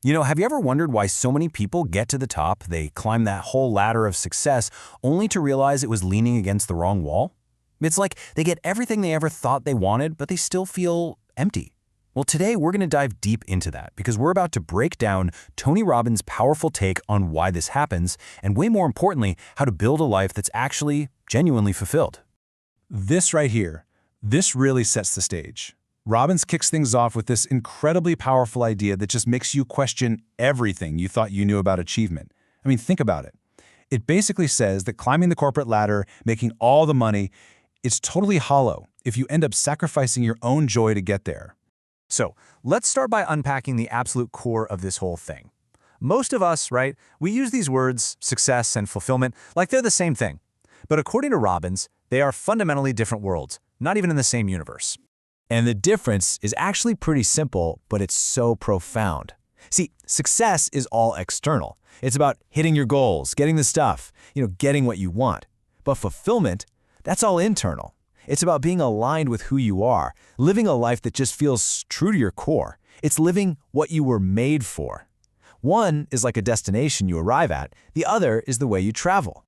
Have you ever wondered why so many people get to the top, they climb that whole ladder of success, only to realize it was leaning against the wrong wall? It's like they get everything they ever thought they wanted, but they still feel empty. Well, today we're going to dive deep into that because we're about to break down Tony Robbins' powerful take on why this happens, and way more importantly, how to build a life that's actually genuinely fulfilled. This right here, this really sets the stage. Robbins kicks things off with this incredibly powerful idea that just makes you question everything you thought you knew about achievement. I mean, think about it. It basically says that climbing the corporate ladder, making all the money, it's totally hollow if you end up sacrificing your own joy to get there. So let's start by unpacking the absolute core of this whole thing. Most of us, right, we use these words, success and fulfillment, like they're the same thing. But according to Robbins, they are fundamentally different worlds, not even in the same universe. And the difference is actually pretty simple, but it's so profound. See, success is all external. It's about hitting your goals, getting the stuff, getting what you want. But fulfillment, that's all internal. It's about being aligned with who you are, living a life that just feels true to your core. It's living what you were made for. One is like a destination you arrive at, the other is the way you travel.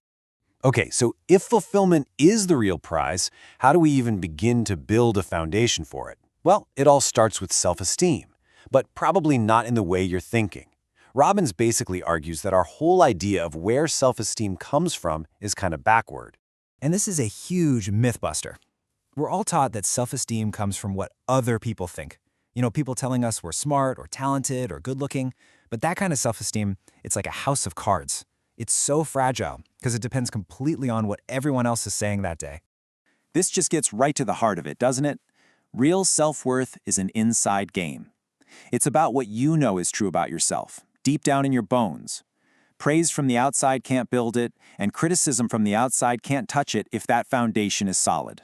Okay, so if fulfillment is the real prize, how do we even begin to build a foundation for it? Well, it all starts with self-esteem, but probably not in the way you're thinking. Robbins basically argues that our whole idea of where self-esteem comes from is kind of backward. And this is a huge myth buster. We're all taught that self-esteem comes from what other people think. People telling us we're smart or talented or good-looking, but that kind of self-esteem, it's like a house of cards. It's so fragile because it depends completely on what everyone else is saying that day. This just gets right to the heart of it, doesn't it? Real self-worth is an inside game. It's about what you know is true about yourself, deep down in your bones. Praise from the outside can't build it, and criticism from the outside can't touch it if that foundation is solid.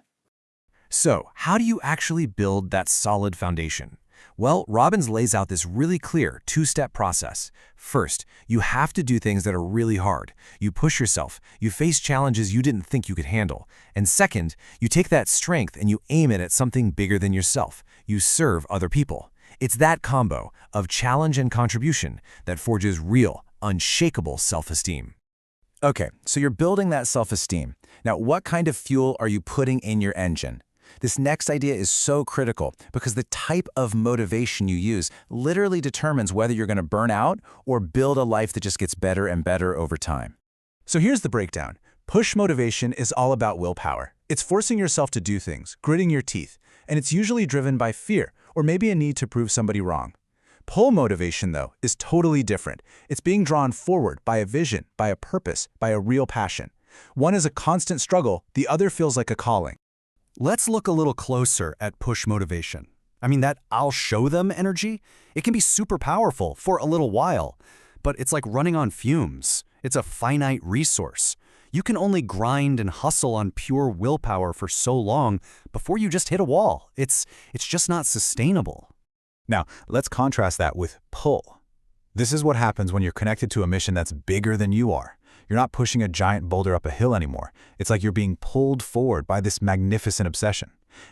So, how do you actually build that solid foundation? Well, Robbins lays out this really clear two-step process. First, you have to do things that are really hard. You push yourself. You face challenges you didn't think you could handle. And second, you take that strength and you aim it at something bigger than yourself. You serve other people. It's that combo of challenge and contribution that forges real, unshakable self-esteem. Okay, so you're building that self-esteem. Now, what kind of fuel are you putting in your engine? This next idea is so critical because the type of motivation you use literally determines whether you're going to burn out or build a life that just gets better and better over time. So here's the breakdown. Push motivation is all about willpower. It's forcing yourself to do things, gritting your teeth, and it's usually driven by fear or maybe a need to prove somebody wrong. Pull motivation, though, is totally different. It's being drawn forward by a vision, by a purpose, by a real passion. One is a constant struggle, the other feels like a calling. Let's look a little closer at push motivation. That I'll show them energy, it can be super powerful for a little while, but it's like running on fumes. It's a finite resource. You can only grind and hustle on pure willpower for so long before you just hit a wall. It's just not sustainable. Now, let's contrast that with pull. This is what happens when you're connected to a mission that's bigger than you are. You're not pushing a giant boulder up a hill anymore. It's like you're being pulled forward by this magnificent obsession.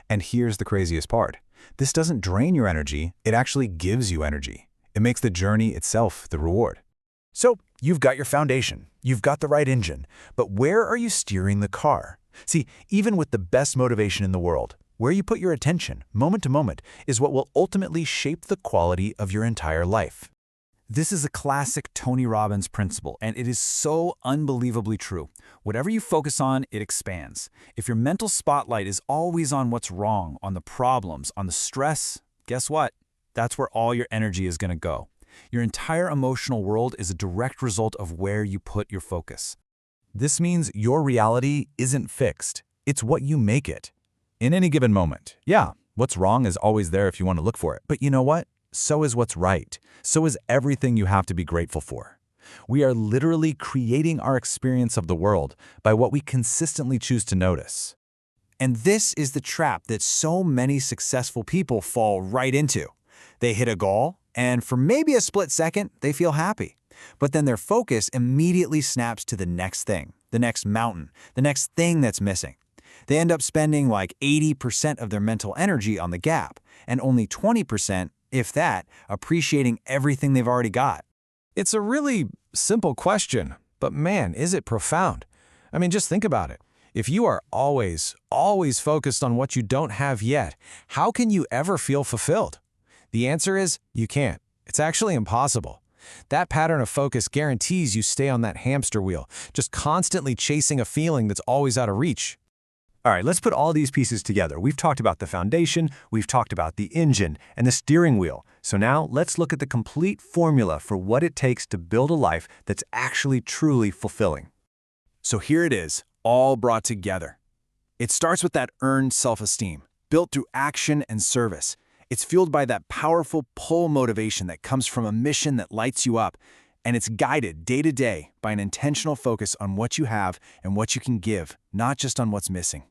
And here's the craziest part. This doesn't drain your energy, it actually gives you energy. It makes the journey itself the reward. So, you've got your foundation, you've got the right engine, but where are you steering the car? See, even with the best motivation in the world, where you put your attention, moment to moment, is what will ultimately shape the quality of your entire life. This is a classic Tony Robbins principle, and it is so unbelievably true. Whatever you focus on, it expands. If your mental spotlight is always on what's wrong, on the problems, on the stress, guess what? That's where all your energy is going to go. Your entire emotional world is a direct result of where you put your focus. This means your reality isn't fixed. It's what you make it. In any given moment. Yeah, what's wrong is always there if you want to look for it. But you know what? So is what's right. So is everything you have to be grateful for. We are literally creating our experience of the world by what we consistently choose to notice. And this is the trap that so many successful people fall right into. They hit a goal, and for maybe a split second, they feel happy. But then their focus immediately snaps to the next thing, the next mountain, the next thing that's missing. They end up spending like 80% of their mental energy on the gap, and only 20% if that, appreciating everything they've already got. It's a really simple question, but man, is it profound. I mean, just think about it. If you are always focused on what you don't have yet, how can you ever feel fulfilled? The answer is you can't. It's actually impossible. That pattern of focus guarantees you stay on that hamster wheel, just constantly chasing a feeling that's always out of reach. All right, let's put all these pieces together. We've talked about the foundation, we've talked about the engine, and the steering wheel. So now let's look at the complete formula for what it takes to build a life that's actually truly fulfilling. So here it is, all brought together. It starts with that earned self-esteem, built through action and service. It's fueled by that powerful pull motivation that comes from a mission that lights you up, and it's guided day to day by an intentional focus on what you have and what you can give, not just on what's missing.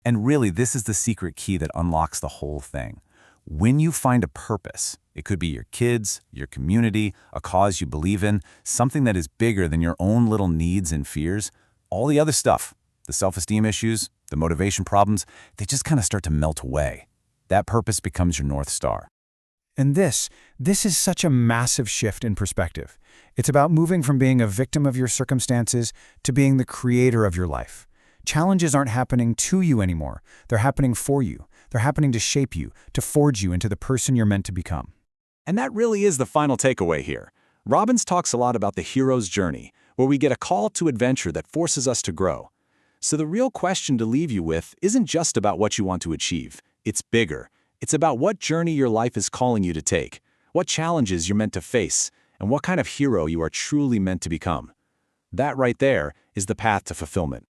And really, this is the secret key that unlocks the whole thing. When you find a purpose, it could be your kids, your community, a cause you believe in, something that is bigger than your own little needs and fears, all the other stuff, the self-esteem issues, the motivation problems, they just kind of start to melt away. That purpose becomes your North Star. And this is such a massive shift in perspective. It's about moving from being a victim of your circumstances to being the creator of your life. Challenges aren't happening to you anymore. They're happening for you. They're happening to shape you, to forge you into the person you're meant to become. And that really is the final takeaway here. Robbins talks a lot about the hero's journey, where we get a call to adventure that forces us to grow. So the real question to leave you with isn't just about what you want to achieve. It's bigger. It's about what journey your life is calling you to take, what challenges you're meant to face, and what kind of hero you are truly meant to become. That right there is the path to fulfillment.